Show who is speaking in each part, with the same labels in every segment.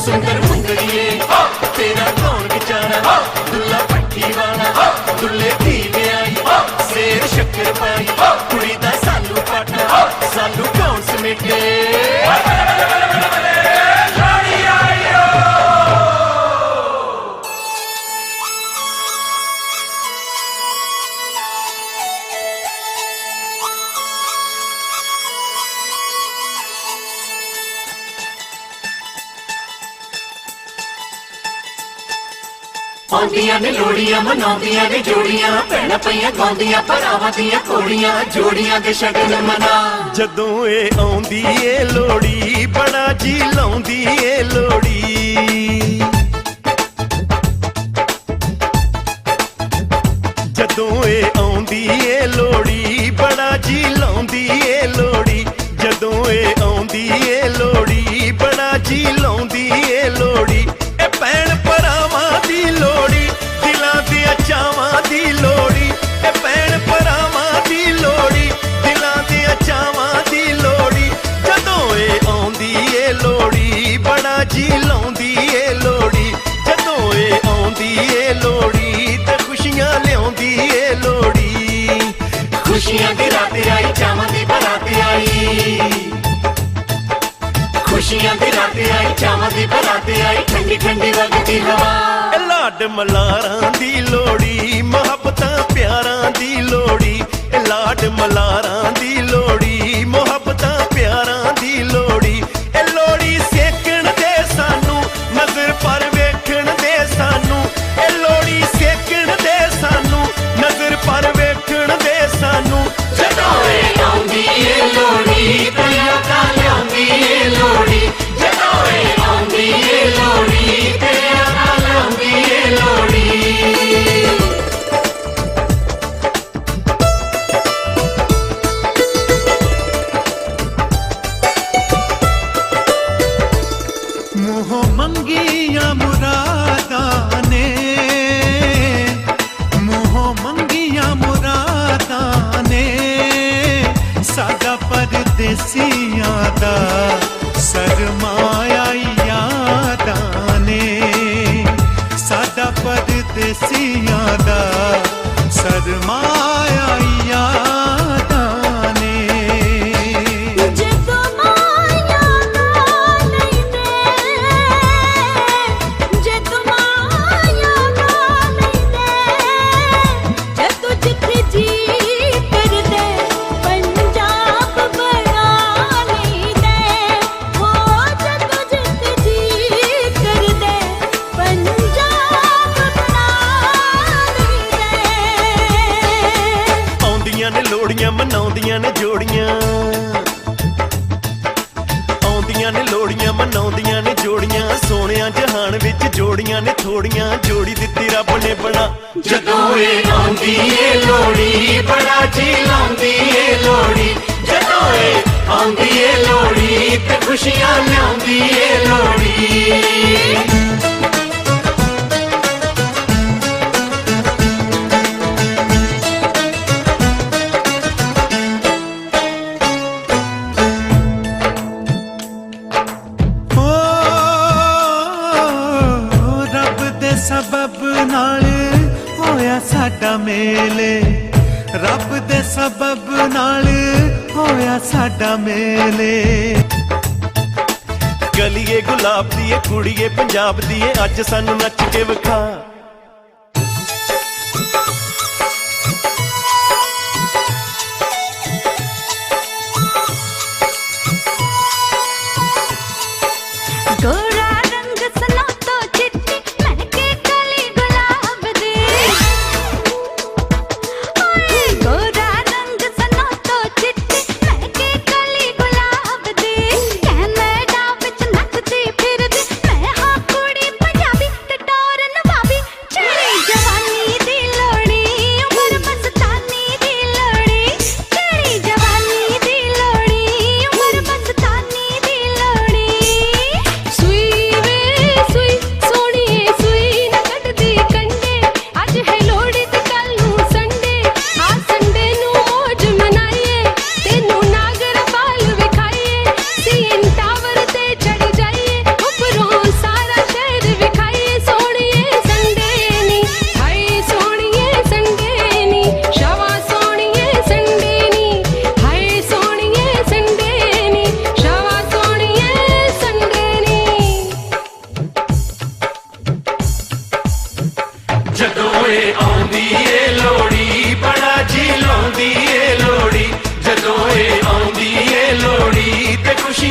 Speaker 1: सुंदर मुंदरिए तेरा कौन बेचारा दुल्ला पट्टी वाला दुल्ले दी आई शेर शक्कर पाई कुड़ी दा सालू पाटा सालू कौन समेटे आउंदियां ने लोड़ियां मनाउंदियां ने जोड़ियां भैणां पईयां गाउंदियां भरावां दियां घोड़ियां जोड़ियां दे शगन मना
Speaker 2: जदों ए आउंदी ए लोड़ी बड़ा जी लाउंदी ए लोड़ी जदों ए आउंदी ए लोड़ी बड़ा जी लाउंदी ए लोड़ी जदों ए आउंदी ए लोड़ी बड़ा जी लाउंदी ए लोड़ी ए भैण भरावां दी लोड़ी दिलां दे चावां दी लोड़ी ए भैण भरावां दी लोड़ी दिलां दे चावां दी लोड़ी जदों ए आउंदी ए लोड़ी बड़ा जी लाउंदी ए लोड़ी जदों ए आउंदी ए लोड़ी ते खुशियां लियाउंदी ए लोड़ी
Speaker 1: खुशियां दी रात आई चावां दी बरात आई खुशियां दी रात आई चावां दी बरात आई ठंडी ठंडी वगदी हवा
Speaker 2: लाड मलारां दी लोड़ी मुहब्बतां प्यारां दी लोड़ी लाड मलारां दी लोड़ी मुहब्बतां प्यारां दी लोड़ी ए लोड़ी सेकण दे सानू नजर पर वेखण दे सानू ए लोड़ी सेकण दे सानू नजर पर वेखण दे सानू
Speaker 1: जदों ए आउंदी ए लोड़ी तेरा का लियाउंदी ए लोड़ी जदों ए आउंदी ए लोड़ी तेरा का लियाउंदी ए लोड़ी
Speaker 3: मोह मंगिया मुरादां ने मोह मंगिया मुरादां ने साडा परदेसियां दा सरमाया यादां ने साडा परदेसियां दा सरमाया यादां ने
Speaker 2: लोड़ियां मनाउंदियां ने जोड़ियां आउंदियां ने लोड़ियां मनाउंदियां ने जोड़ियां सोहणिया जहान विच जोड़ियां ने थोड़ियां जोड़ी दित्ती रब ने बना
Speaker 1: जदों ए आउंदी ए लोड़ी बड़ा जी लाउंदी ए लोड़ी जदों ए आउंदी ए लोड़ी ते खुशियां लियाउंदी ए लोड़ी
Speaker 3: सबब नाल होया साडा मेले रब दे सबब नाल होया साडा मेले
Speaker 2: गलीए गुलाब दिए कुड़िए पंजाब दिए अज सानू नच के विखा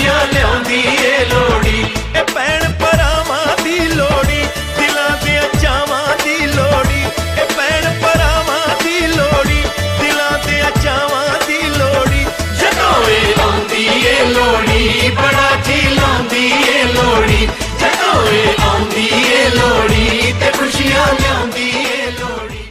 Speaker 1: खुशियां लियाउंदी ए लोहड़ी
Speaker 2: ए भैन भरावां दी लोहड़ी दिलां दे चावां दी लोहड़ी ए भैन भरावां दी लोहड़ी दिलां दे चावां दी लोहड़ी
Speaker 1: जदों ए आउंदी ए लोहड़ी बड़ा जी लाउंदी ए लोहड़ी जदों ए आउंदी ए लोहड़ी ते खुशियां लियाउंदी ए लोहड़ी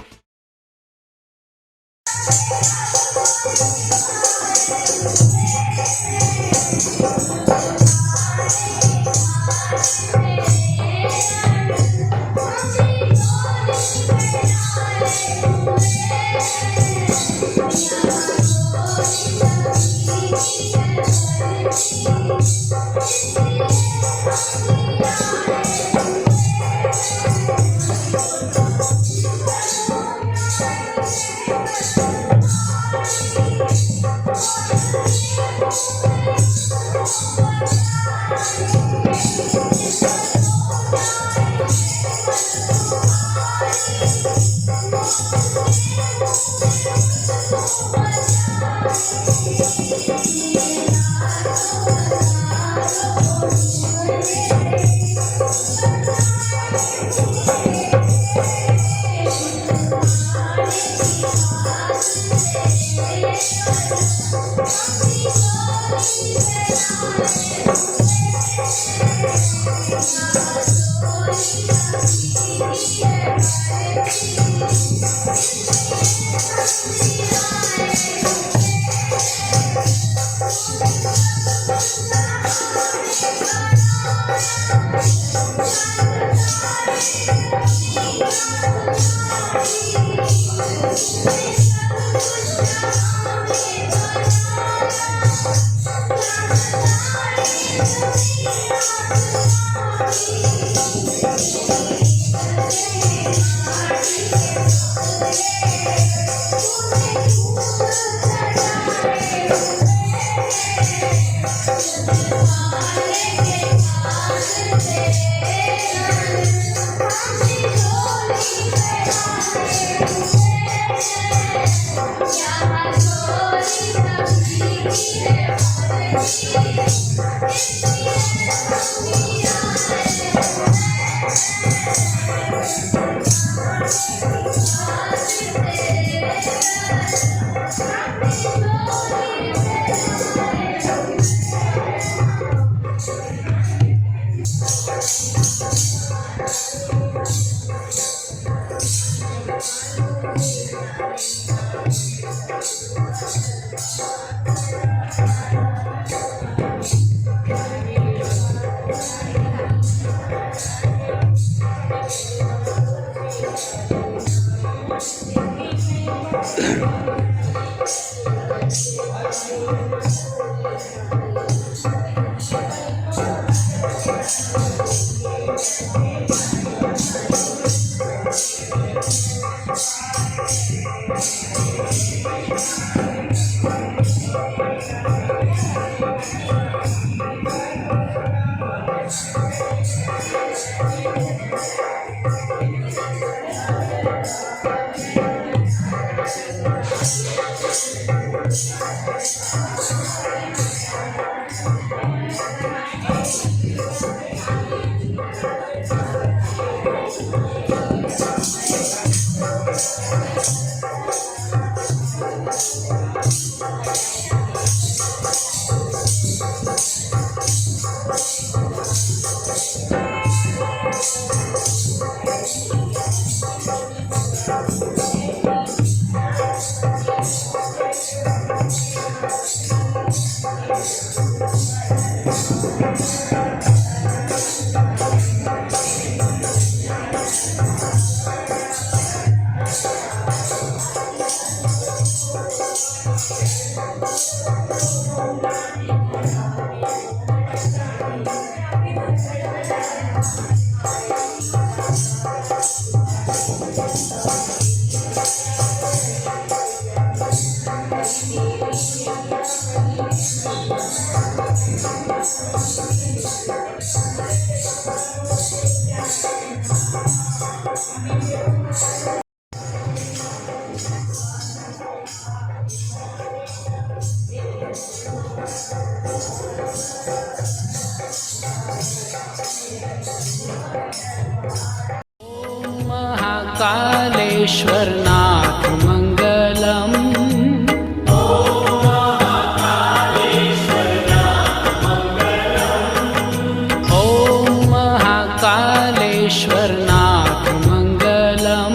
Speaker 4: महाकालेश्वरनाथ मंगलम। ओम महाकालेश्वरनाथ मंगलम।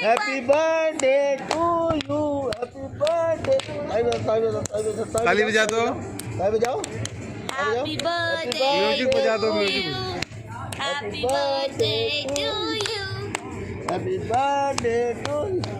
Speaker 5: Happy birthday to you. Happy birthday.
Speaker 6: ताली बजा दो।
Speaker 5: बजाओ।
Speaker 7: Happy birthday
Speaker 6: म्यूजिक बजा दो,
Speaker 7: to
Speaker 6: music.
Speaker 7: you. Happy birthday to you.
Speaker 5: Happy birthday to you.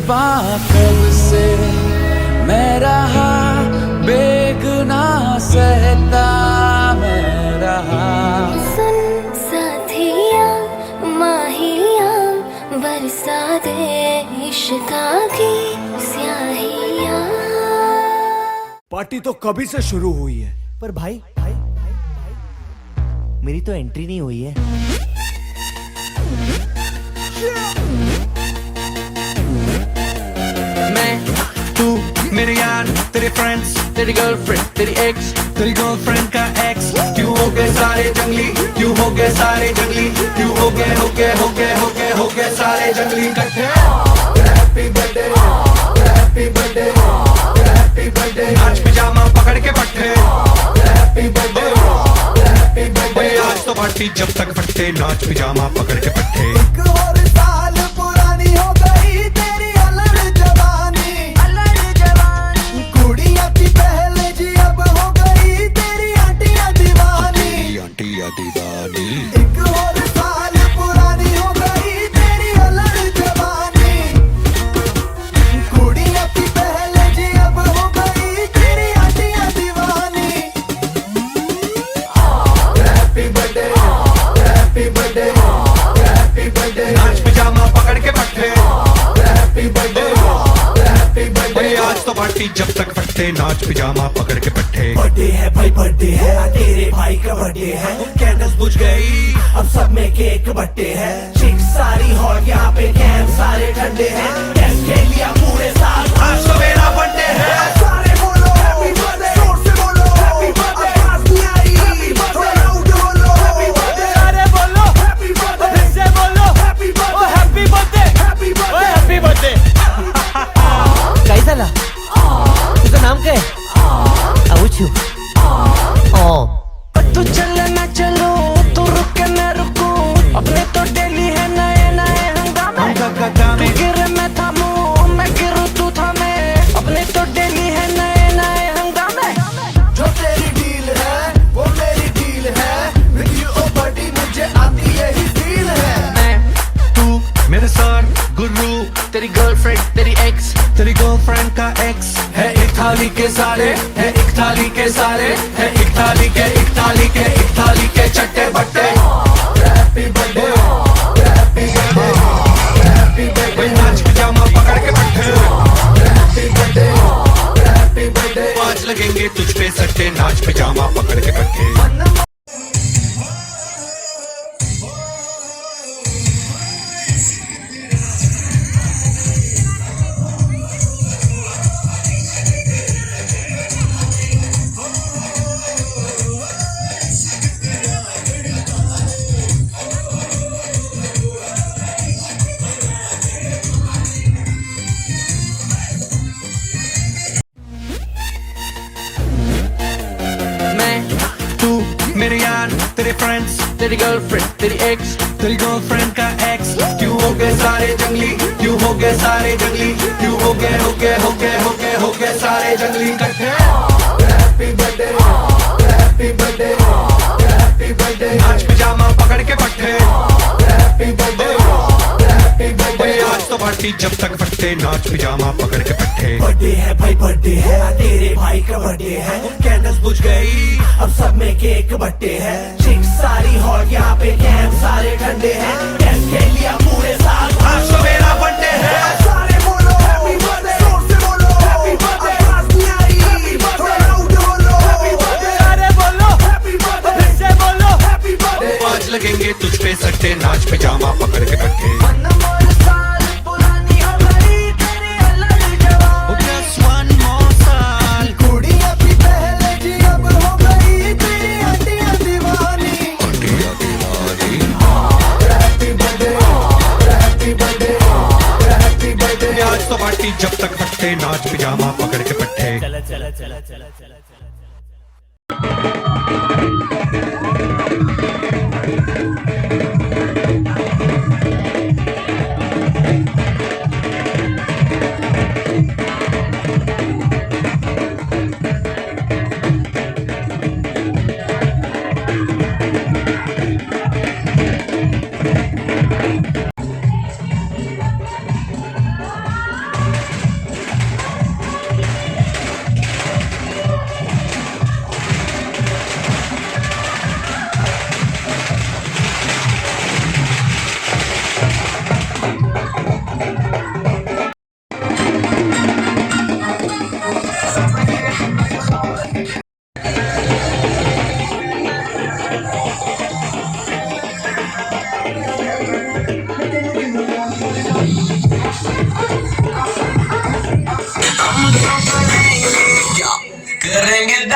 Speaker 8: जुबा कब से मैं रहा बेगुना सहता मैं रहा।
Speaker 7: सुन साथिया माहिया बरसा दे इश्का की स्याहिया।
Speaker 9: पार्टी तो कभी से शुरू हुई है,
Speaker 10: पर भाई मेरी तो एंट्री नहीं हुई है।
Speaker 8: मैं तू मेरे यार तेरे फ्रेंड्स तेरी गर्लफ्रेंड तेरी एक्स तेरी गर्लफ्रेंड का एक्स क्यों हो गए सारे जंगली क्यों हो गए सारे जंगली क्यों हो गए हो गए हो गए हो गए हो गए सारे जंगली इकट्ठे। Happy birthday happy birthday happy birthday आज पिजामा पकड़ के पट्टे। हैप्पी बर्थडे हैप्पी बर्थडे आज तो पार्टी जब तक फट्टे नाच पिजामा पकड़ के पट्टे।
Speaker 3: एक और साल पुरानी हो गई तेरी अलग जवानी कुड़ियां थी पहले जी अब हो गई तेरी आंटियां दीवानी
Speaker 8: आंटियां दीवानी।
Speaker 3: एक और साल पुरानी हो गई तेरी अलग जवानी कुड़ियां थी पहले जी अब हो गई तेरी आंटियां दीवानी।
Speaker 8: Happy birthday happy birthday happy birthday नाच पिजामा पकड़ के पट्टे। हैप्पी बर्थडे हैप्पी बर्थडे आज तो पार्टी जब तक फट्टे नाच पिजामा पकड़ के पट्टे।
Speaker 3: बर्थडे है भाई बर्थडे है तेरे भाई का बर्थडे है कैंडल्स बुझ गई अब सब में केक बट्टे है चिक्स सारी हॉट यहाँ पे कैंप सारे ठंडे हैं कैश के लिया पूरे साल आज तो मेरा बर्थडे है। सारे बोलो हैप्पी बर्थडे जोर से बोलो हैप्पी बर्थडे आवाज नहीं आई हैप्पी बर्थडे लाउड बोलो हैप्पी बर्थडे सारे बोलो हैप्पी बर्थडे फिर से बोलो happy birthday happy birthday happy birthday happy birthday.
Speaker 10: कैसा ला तुझं नाम काय? आऊचू
Speaker 8: तू चले ना चलो तू रुके ना रुको अपने तो डेली है नए नए हंगामे। तू गिरे मैं थामूं मैं गिरूं तू थामे अपने तो डेली है नए नए हंगामे।
Speaker 3: जो तेरी डील है वो मेरी डील है विद यू ओ बडी मुझे आती यही फील है।
Speaker 8: मैं तू मेरे सर गुरु तेरी गर्लफ्रेंड तेरी एक्स तेरी गर्लफ्रेंड का एक्स है एक थाली के सारे है एक थाली के सारे है एक थाली के एक थाली के एक थाली के चट्टे बट्टे। Happy birthday happy birthday happy birthday नाच पिजामा पकड़ के पट्टे। हैप्पी बर्थडे हैप्पी बर्थडे आज लगेंगे तुझ पे सट्टे नाच पिजामा पकड़ के पट्टे। मेरे यार तेरे फ्रेंड्स तेरी गर्लफ्रेंड तेरी एक्स तेरी गर्लफ्रेंड का एक्स क्यों हो गए सारे जंगली क्यों हो गए सारे जंगली क्यों हो गए हो गए हो गए हो गए हो गए सारे जंगली इकट्ठे। Happy birthday happy birthday happy birthday नाच पिजामा पकड़ के पट्टे। हैप्पी बर्थडे हैप्पी बर्थडे आज तो पार्टी जब तक फट्टे नाच पिजामा पकड़ के पट्टे।
Speaker 3: बर्थडे है भाई बर्थडे है तेरे भाई का बर्थडे है कैंडल्स बुझ गई अब सब में केक बट्टे है चिक्स सारी हॉट यहाँ पे कैंप सारे ठंडे हैं कैश के लिया पूरे साल आज तो मेरा बर्थडे है। सारे बोलो हैप्पी बर्थडे जोर से बोलो हैप्पी बर्थडे आवाज नहीं आई हैप्पी बर्थडे लाउड बोलो हैप्पी बर्थडे सारे बोलो हैप्पी बर्थडे फिर से बोलो हैप्पी बर्थडे
Speaker 8: आज लगेंगे तुझ पे सट्टे नाच पिजामा पकड़ के पट्टे।
Speaker 3: कुड़ियां थी पहले जी अब हो गई तेरी आंटियां दीवानी।
Speaker 8: Happy birthday happy birthday happy birthday आज तो पार्टी जब तक फट्टे नाच पिजामा पकड़ के पट्टे।
Speaker 10: चला चला चला चला चला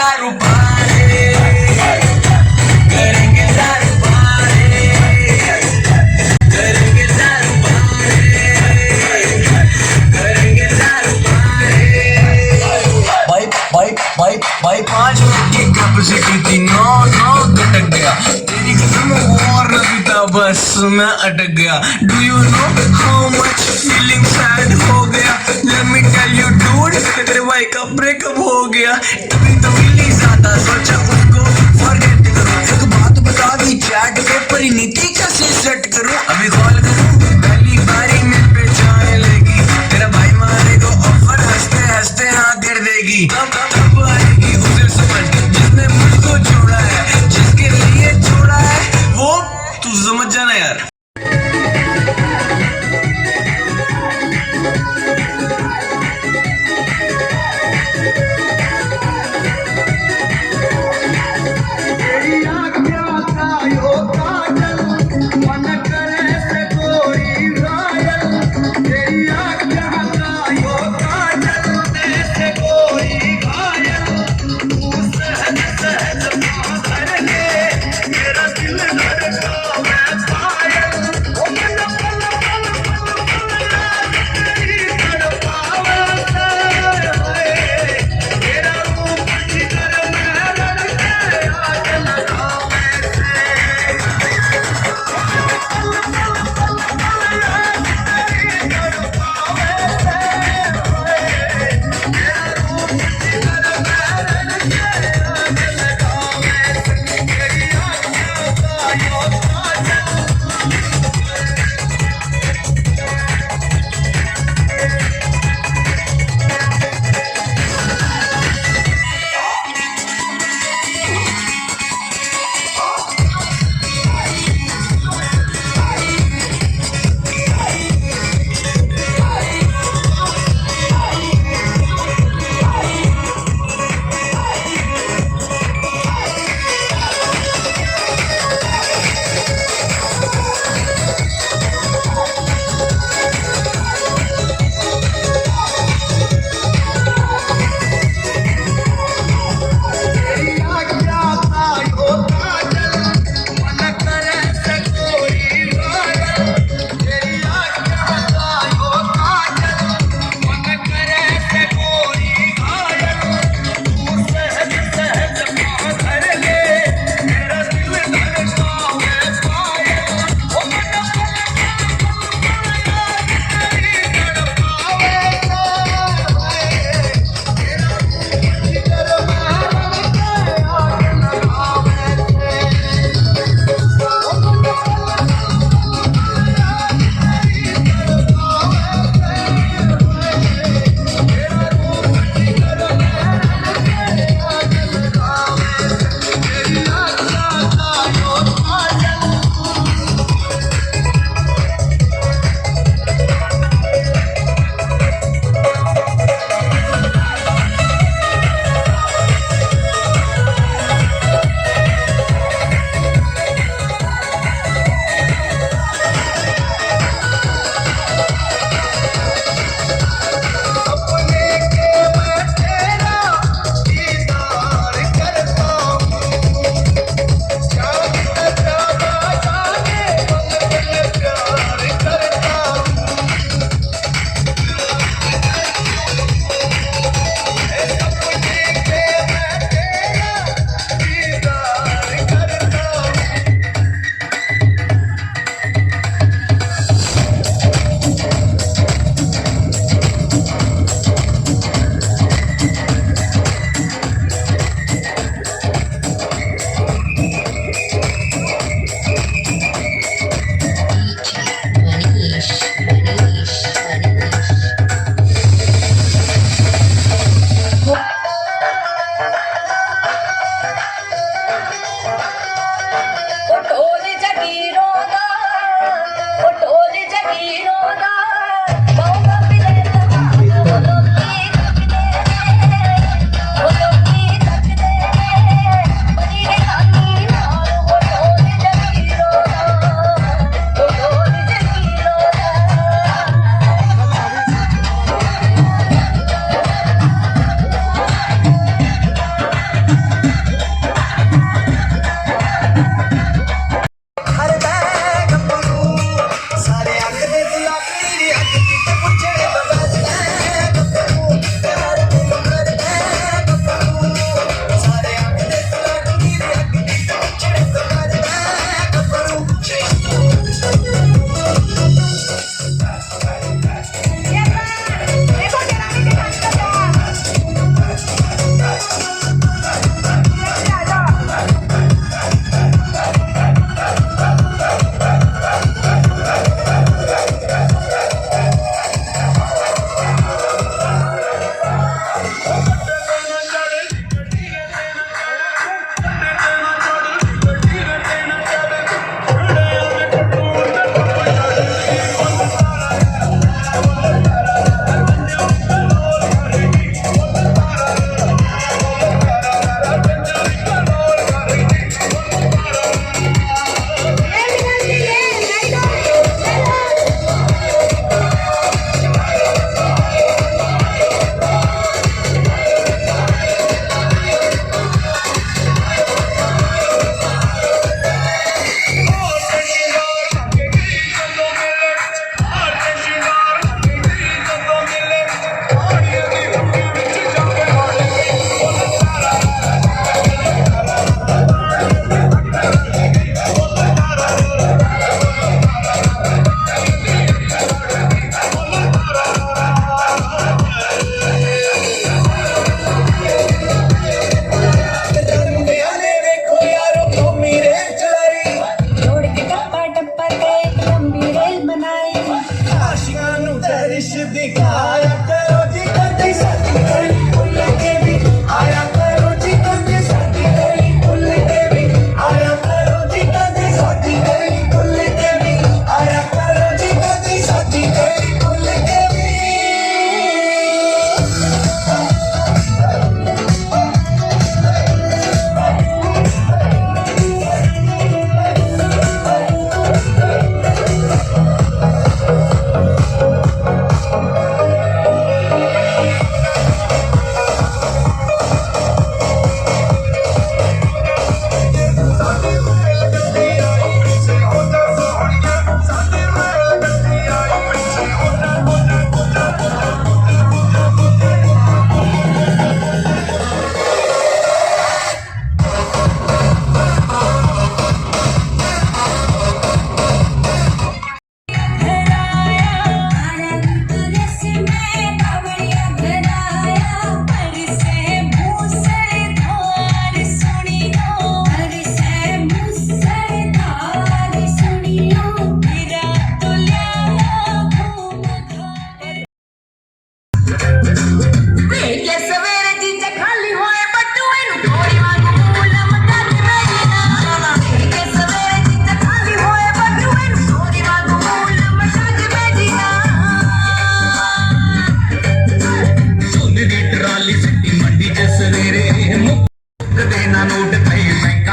Speaker 8: दारू पारे, करेंगे दारू पारे, करेंगे दारू पारे, करेंगे दारू पारे। भाई 5 मिनट की कैपेसिटी थी, 9 घटक गया। तेरी कसम और न पीता, बस मैं अटक गया। Do you know how much feeling sad हो गया? Let me tell you dude, तेरे भाई का ब्रेकअप हो गया। तभी तो मिली ज्यादा, सोचा उसको फॉरगेट करूं। एक बात बता दी चैट पे, परिणीति कैसे सेट करूं? अभी कॉल करूं, पहली बारी में पहचान लेगी। तेरा भाई मारेगा ऑफर, हंसते हंसते हाँ कर देगी। तब आएगी उसे समझ, जिसने मुझको छोड़ा है, जिसके लिए छोड़ा है, वो तू समझ जाना यार।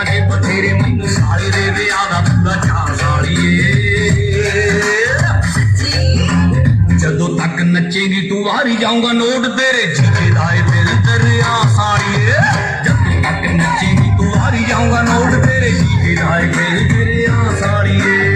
Speaker 8: ਦੇ ਬਥੇਰੇ ਮੈਨੂੰ ਸਾਲੇ ਦੇ ਵਿਆਹ ਦਾ ਪੂਰਾ ਚਾਅ ਸਾਲੀਏ ਜਦੋਂ ਤੱਕ ਨੱਚੇਗੀ ਤੂੰ ਵਾਰੀ ਜਾਊਂਗਾ ਨੋਟ ਤੇਰੇ ਜੀਜੇ ਦਾ ਏ ਦਿਲ ਦਰਿਆ ਸਾਲੀਏ ਜਦੋਂ ਤੱਕ ਨੱਚੇਗੀ ਤੂੰ ਵਾਰੀ ਜਾਊਂਗਾ ਨੋਟ ਤੇਰੇ ਜੀਜੇ ਦਾ ਏ ਦਿਲ ਦਰਿਆ ਸਾਲੀਏ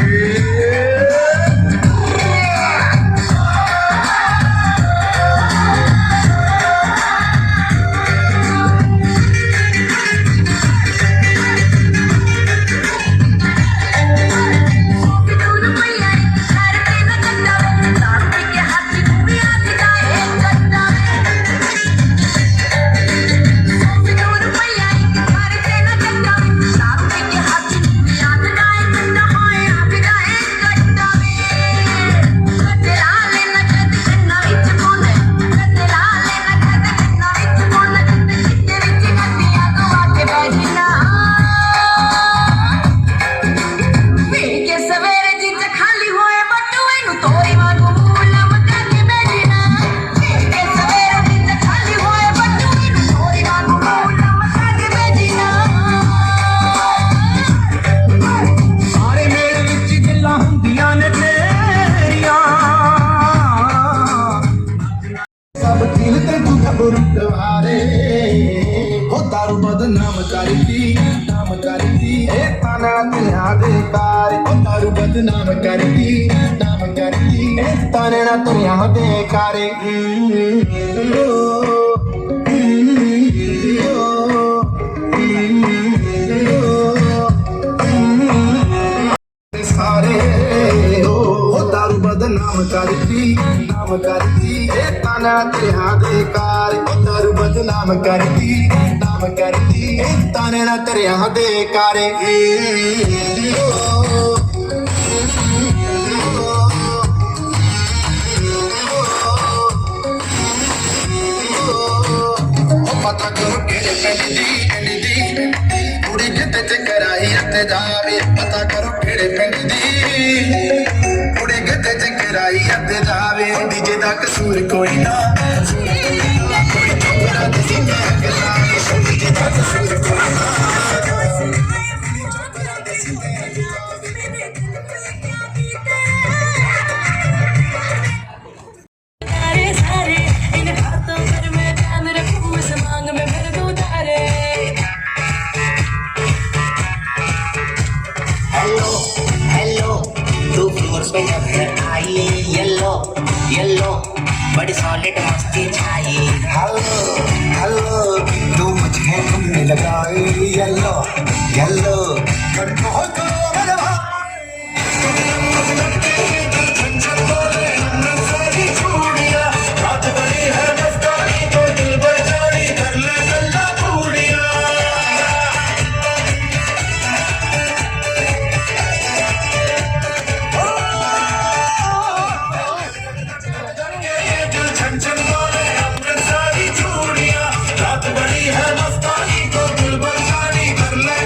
Speaker 3: दारू बदनाम करती नाम करती ताना तिया दे कार दारू बदनाम करती नाम करती ताना तिया दे कार सारे दारू बदनाम करती नाम करती ताना तिया दे कार दारू बदनाम करती नाम करती ताने ना तेरिया दे कारे पता करो केड़े पिंड दी कुड़ी जिते चक्कर आई अते जावे पता करो केड़े पिंड दी कुड़ी जिते चक्कर आई अते जावे डीजे दा कसूर कोई ना कोई चोकरा दे सिंगे अगला डीजे दा कसूर कोई ना चोकरा दे सिंगे
Speaker 10: येलो बड़ी सॉलिड मस्ती छाई
Speaker 3: हेलो हेलो तू मुझे घूमने लगाई येलो येलो कर ले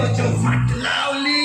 Speaker 8: जो फट लावली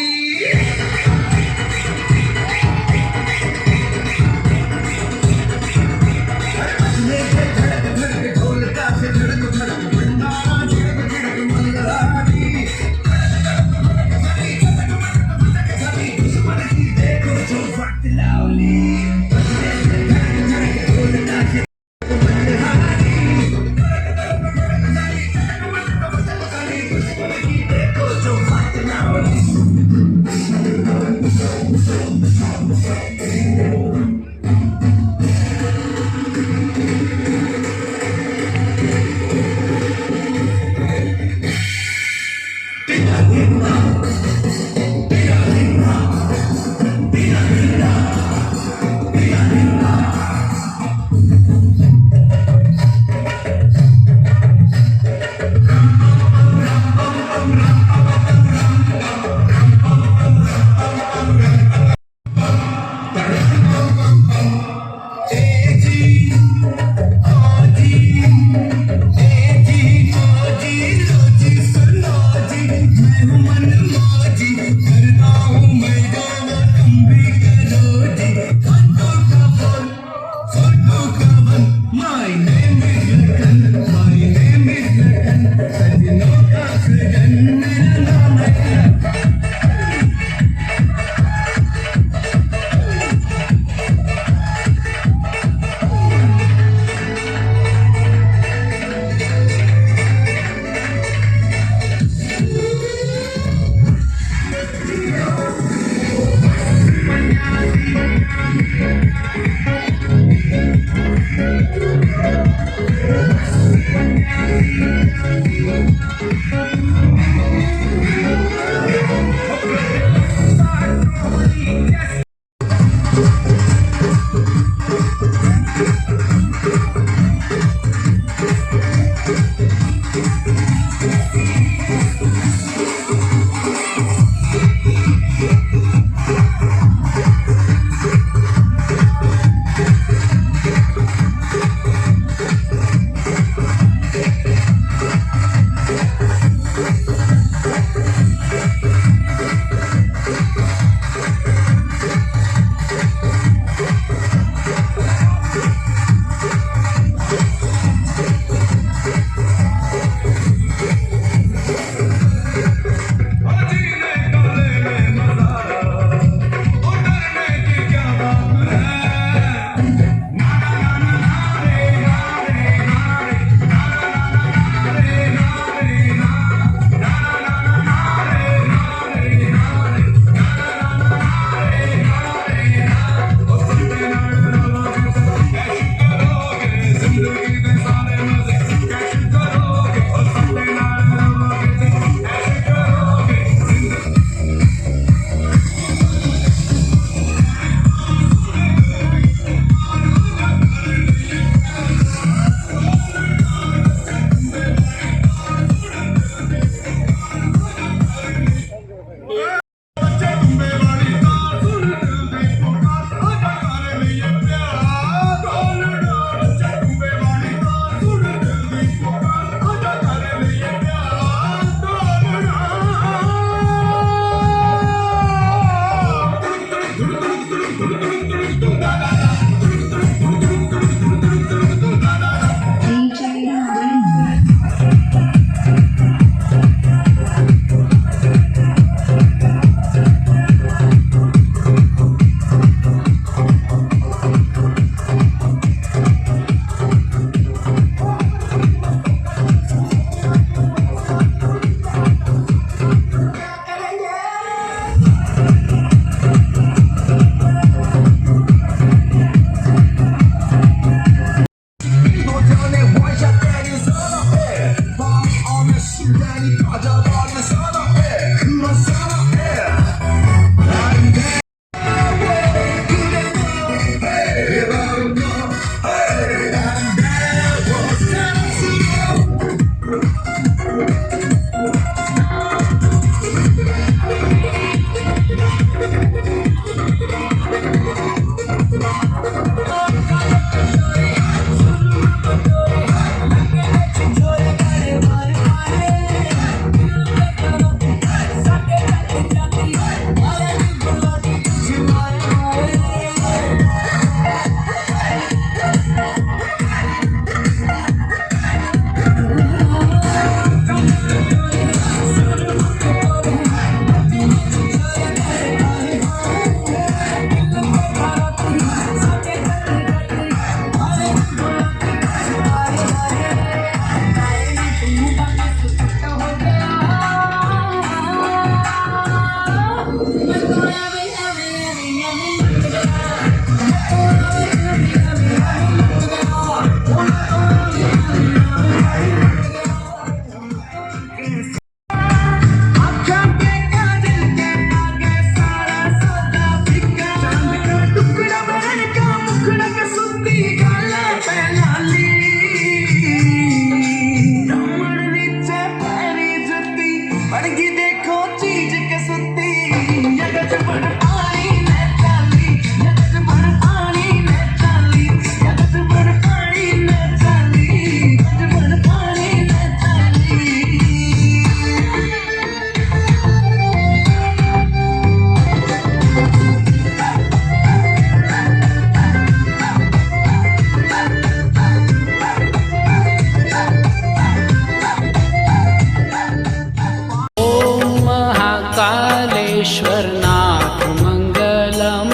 Speaker 4: महाकालेश्वरनाथ मंगलम।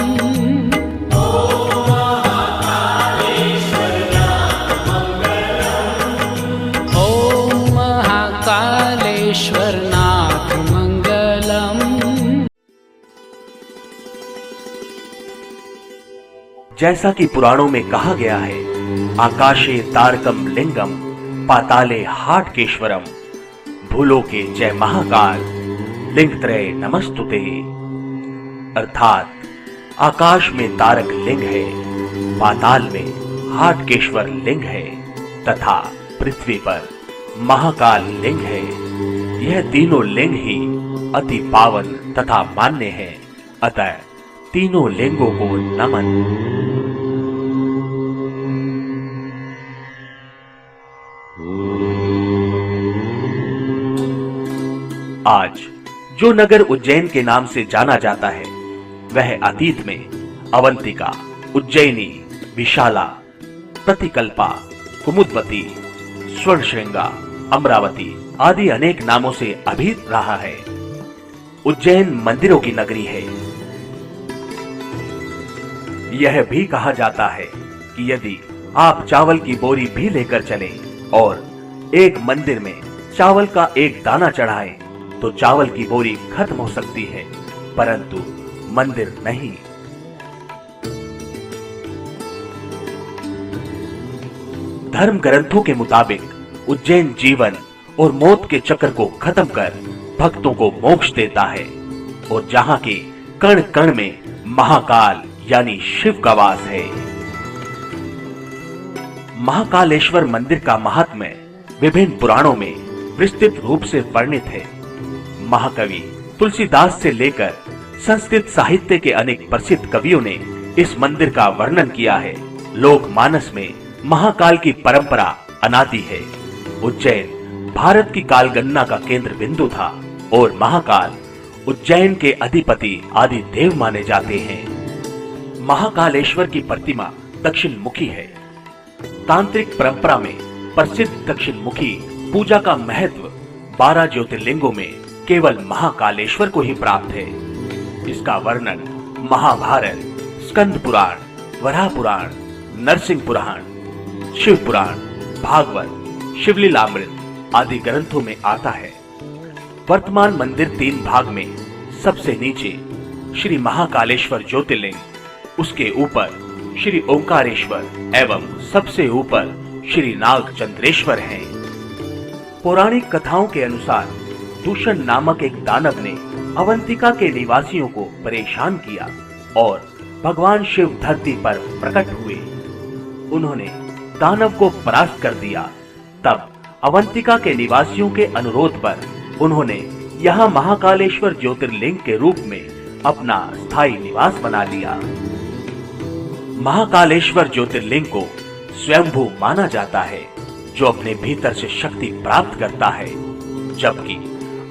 Speaker 4: ओम महाकालेश्वरनाथ मंगलम।
Speaker 11: जैसा कि पुराणों में कहा गया है, आकाशे तारकम लिंगम पाताले हाटकेश्वरम, भूलोके जय महाकाल लिंगत्रय नमस्तुते। अर्थात आकाश में तारक लिंग है, पाताल में हाटकेश्वर लिंग है तथा पृथ्वी पर महाकाल लिंग है। यह तीनों लिंग ही अति पावन तथा मान्य है, अतः तीनों लिंगों को नमन। आज जो नगर उज्जैन के नाम से जाना जाता है, वह अतीत में अवंतिका, उज्जैनी, विशाला, प्रतिकल्पा, कुमुदवती, स्वर्णश्रृंगा, अमरावती आदि अनेक नामों से अभी रहा है। उज्जैन मंदिरों की नगरी है। यह भी कहा जाता है कि यदि आप चावल की बोरी भी लेकर चलें और एक मंदिर में चावल का एक दाना चढ़ाएं, तो चावल की बोरी खत्म हो सकती है, परंतु मंदिर नहीं। धर्म ग्रंथों के मुताबिक उज्जैन जीवन और मौत के चक्र को खत्म कर भक्तों को मोक्ष देता है और जहां के कण कण में महाकाल यानी शिव का वास है। महाकालेश्वर मंदिर का महात्म्य विभिन्न पुराणों में विस्तृत रूप से वर्णित है। महाकवि तुलसीदास से लेकर संस्कृत साहित्य के अनेक प्रसिद्ध कवियों ने इस मंदिर का वर्णन किया है। लोकमानस में महाकाल की परंपरा अनादि है। उज्जैन भारत की कालगणना का केंद्र बिंदु था और महाकाल उज्जैन के अधिपति आदि देव माने जाते हैं। महाकालेश्वर की प्रतिमा दक्षिण मुखी है। तांत्रिक परंपरा में प्रसिद्ध दक्षिण मुखी पूजा का महत्व 12 ज्योतिर्लिंगों में केवल महाकालेश्वर को ही प्राप्त है। इसका वर्णन महाभारत, स्कंद पुराण, वराह पुराण, नरसिंह पुराण, शिव पुराण, भागवत, शिवलीलामृत आदि ग्रंथों में आता है। वर्तमान मंदिर 3 भाग में सबसे नीचे श्री महाकालेश्वर ज्योतिर्लिंग, उसके ऊपर श्री ओंकारेश्वर एवं सबसे ऊपर श्री नागचंद्रेश्वर हैं। पौराणिक कथाओं के अनुसार दूषण नामक एक दानव ने अवंतिका के निवासियों को परेशान किया और भगवान शिव धरती पर प्रकट हुए। उन्होंने दानव को परास्त कर दिया। तब अवंतिका के निवासियों के अनुरोध पर उन्होंने यहाँ महाकालेश्वर ज्योतिर्लिंग के रूप में अपना स्थायी निवास बना लिया। महाकालेश्वर ज्योतिर्लिंग को स्वयंभू माना जाता है, जो अपने भीतर से शक्ति प्राप्त करता है, जबकि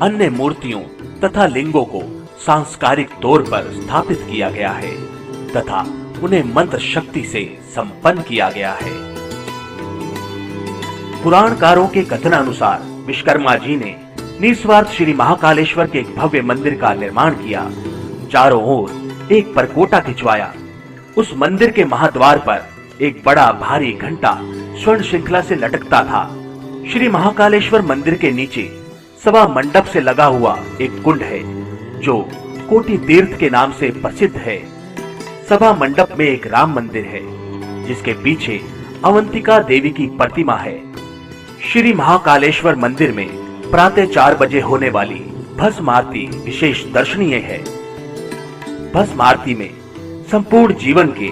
Speaker 11: अन्य मूर्तियों तथा लिंगों को सांस्कारिक तौर पर स्थापित किया गया है तथा उन्हें मंत्र शक्ति से संपन्न किया गया है। पुराणकारों के कथनानुसार विश्वकर्मा जी ने निस्वार्थ श्री महाकालेश्वर के एक भव्य मंदिर का निर्माण किया। चारों ओर एक परकोटा खिंचवाया। उस मंदिर के महाद्वार पर एक बड़ा भारी घंटा स्वर्ण श्रृंखला से लटकता था। श्री महाकालेश्वर मंदिर के नीचे सभा मंडप से लगा हुआ एक कुंड है, जो कोटि तीर्थ के नाम से प्रसिद्ध है। सभा मंडप में एक राम मंदिर है, जिसके पीछे अवंतिका देवी की प्रतिमा है। श्री महाकालेश्वर मंदिर में प्रातः 4 बजे होने वाली भस्म आरती विशेष दर्शनीय है। भस्म आरती में संपूर्ण जीवन के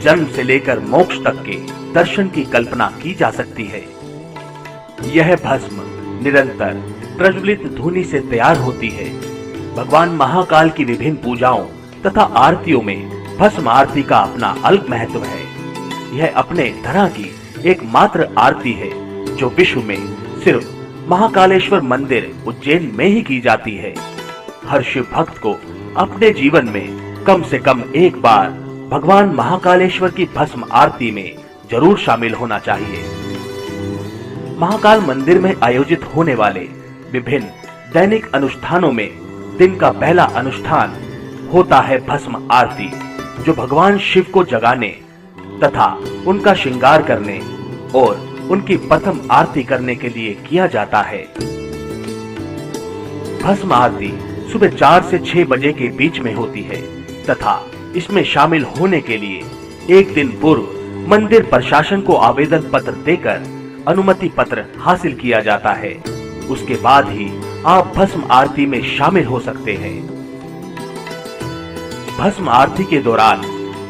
Speaker 11: जन्म से लेकर मोक्ष तक के दर्शन की कल्पना की जा सकती है। यह भस्म निरंतर प्रज्वलित धूनी से तैयार होती है। भगवान महाकाल की विभिन्न पूजाओं तथा आरतियों में भस्म आरती का अपना अलग महत्व है। यह अपने तरह की एकमात्र आरती है जो विश्व में सिर्फ महाकालेश्वर मंदिर उज्जैन में ही की जाती है। हर शिव भक्त को अपने जीवन में कम से कम एक बार भगवान महाकालेश्वर की भस्म आरती में जरूर शामिल होना चाहिए। महाकाल मंदिर में आयोजित होने वाले विभिन्न दैनिक अनुष्ठानों में दिन का पहला अनुष्ठान होता है भस्म आरती, जो भगवान शिव को जगाने तथा उनका श्रृंगार करने और उनकी प्रथम आरती करने के लिए किया जाता है। भस्म आरती सुबह 4 से 6 बजे के बीच में होती है तथा इसमें शामिल होने के लिए एक दिन पूर्व मंदिर प्रशासन को आवेदन पत्र देकर अनुमति पत्र हासिल किया जाता है। उसके बाद ही आप भस्म आरती में शामिल हो सकते हैं। भस्म आरती के दौरान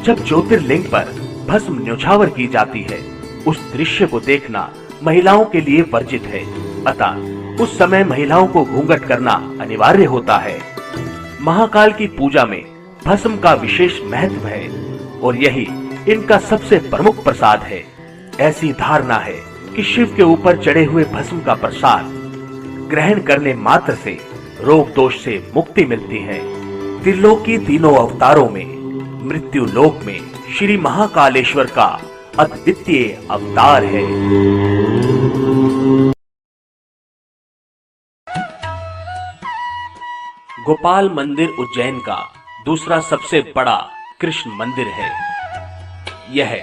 Speaker 11: जब ज्योतिर्लिंग पर भस्म न्योछावर की जाती है, उस दृश्य को देखना महिलाओं के लिए वर्जित है, अतः उस समय महिलाओं को घूंघट करना अनिवार्य होता है। महाकाल की पूजा में भस्म का विशेष महत्व है और यही इनका सबसे प्रमुख प्रसाद है। ऐसी धारणा है कि शिव के ऊपर चढ़े हुए भस्म का प्रसाद ग्रहण करने मात्र से रोग दोष से मुक्ति मिलती है। त्रिलोक की तीनों अवतारों में मृत्यु लोक में श्री महाकालेश्वर का अद्वितीय अवतार है। गोपाल मंदिर उज्जैन का दूसरा सबसे बड़ा कृष्ण मंदिर है। यह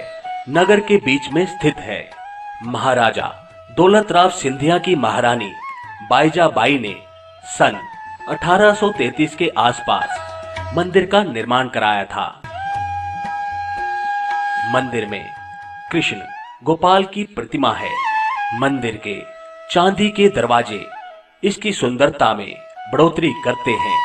Speaker 11: नगर के बीच में स्थित है। महाराजा दौलतराव सिंधिया की महारानी बाईजाबाई ने सन 1833 के आसपास मंदिर का निर्माण कराया था। मंदिर में कृष्ण गोपाल की प्रतिमा है। मंदिर के चांदी के दरवाजे इसकी सुंदरता में बढ़ोतरी करते हैं।